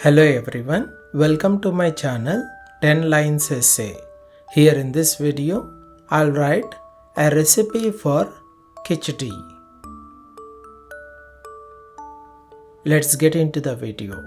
Hello everyone, welcome to my channel 10 lines essay. Here in this video, I'll write a recipe for Khichdi. Let's get into the video.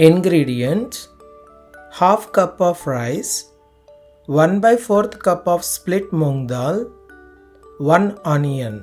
Ingredients: half cup of rice, 1/4 cup of split moong dal, 1 onion.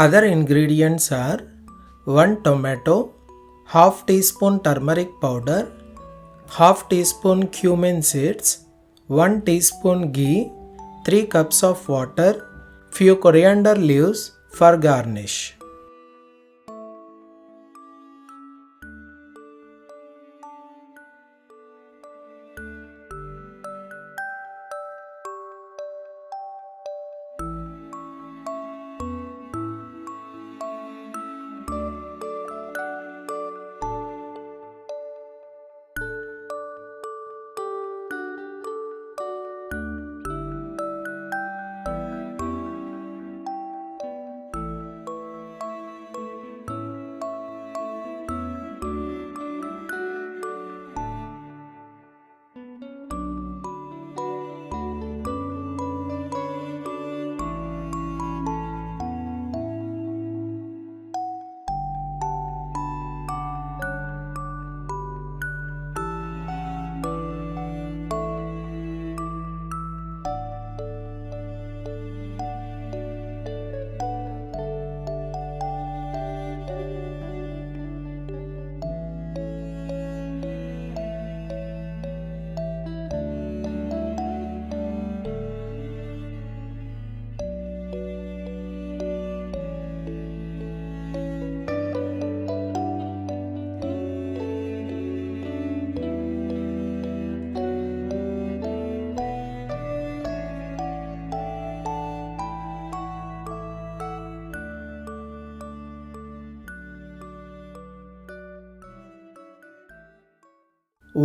Other ingredients are 1 tomato, half teaspoon turmeric powder, half teaspoon cumin seeds, 1 teaspoon ghee, 3 cups of water, few coriander leaves for garnish.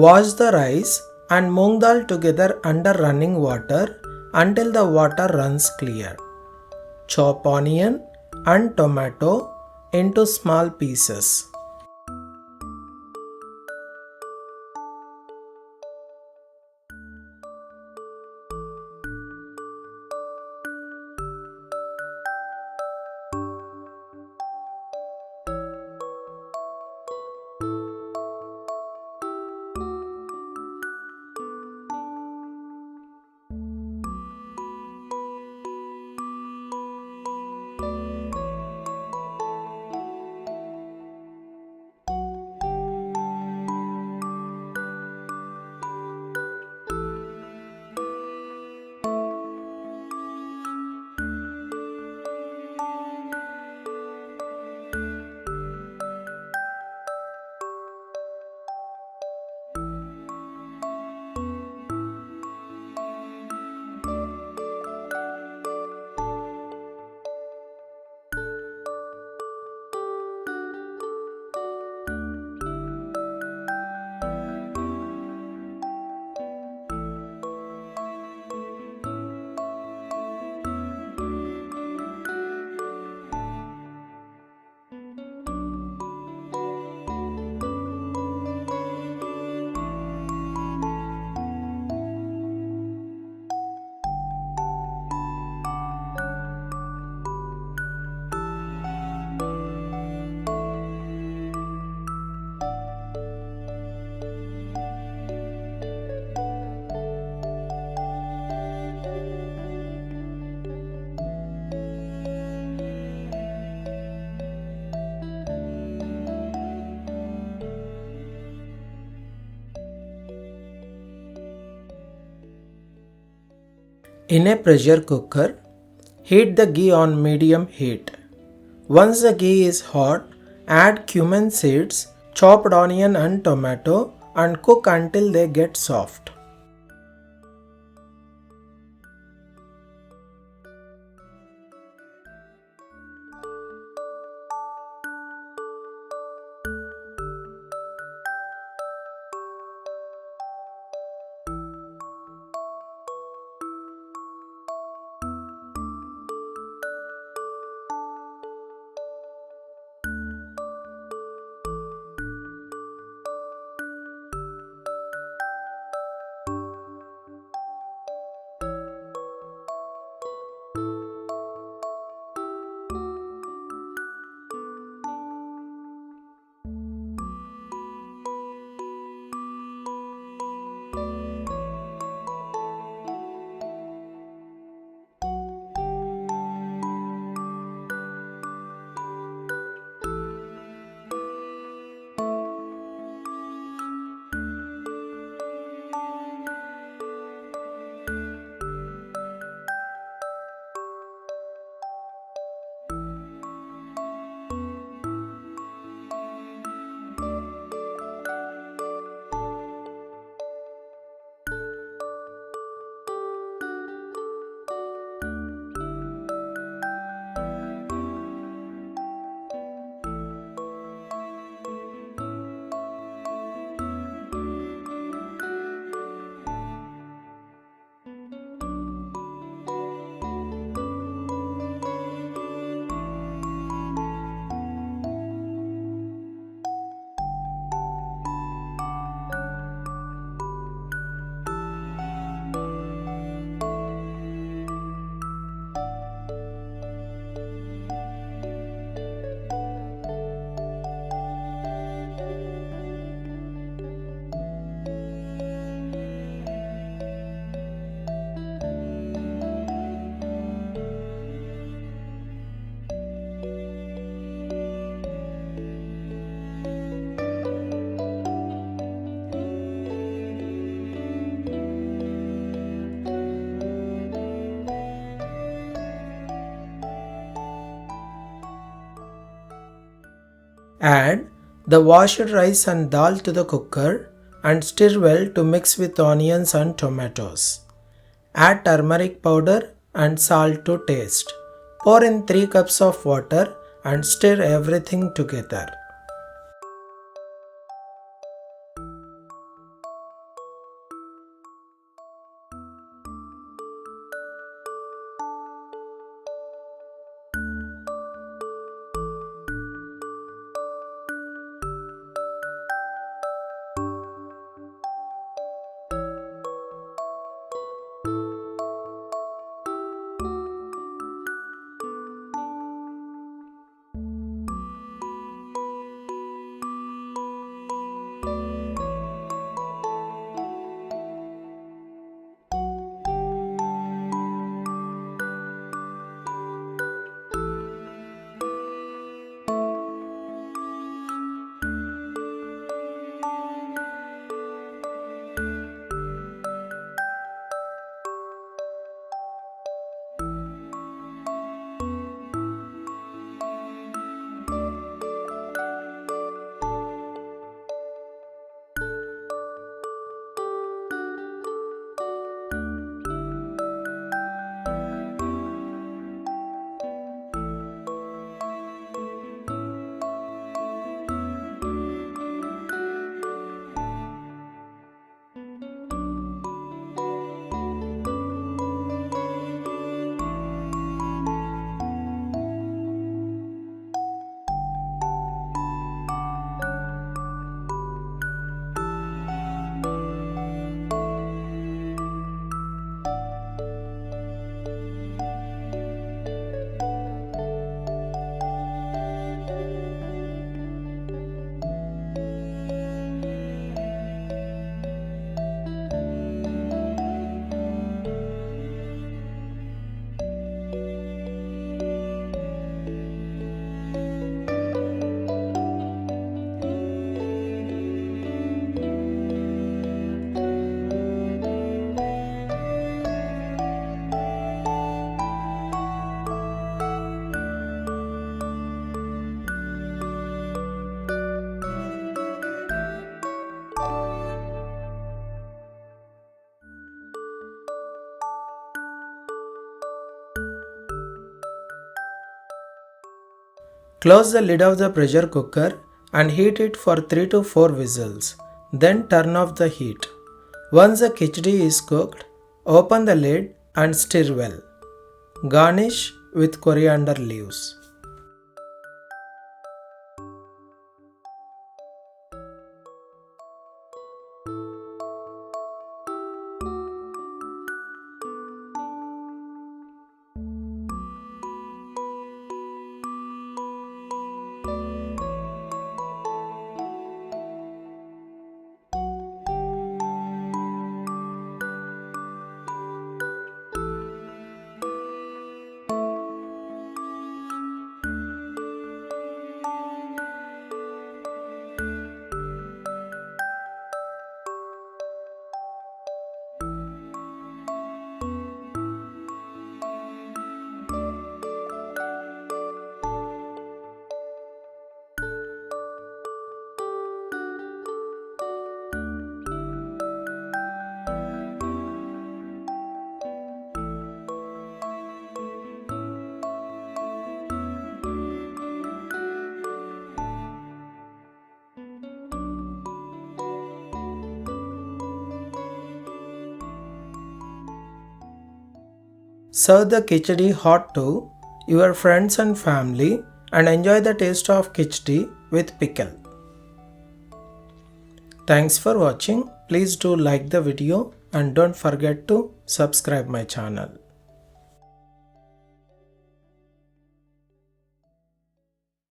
Wash the rice and moong dal together under running water until the water runs clear. Chop onion and tomato into small pieces. In a pressure cooker, heat the ghee on medium heat. Once the ghee is hot, add cumin seeds, chopped onion and tomato and cook until they get soft. Add the washed rice and dal to the cooker and stir well to mix with onions and tomatoes. Add turmeric powder and salt to taste. Pour in 3 cups of water and stir everything together. Close the lid of the pressure cooker and heat it for 3 to 4 whistles. Then turn off the heat. Once the khichdi is cooked, open the lid and stir well. Garnish with coriander leaves. Serve the khichdi hot to your friends and family and enjoy the taste of khichdi with pickle. Thanks for watching. Please do like the video and don't forget to subscribe my channel.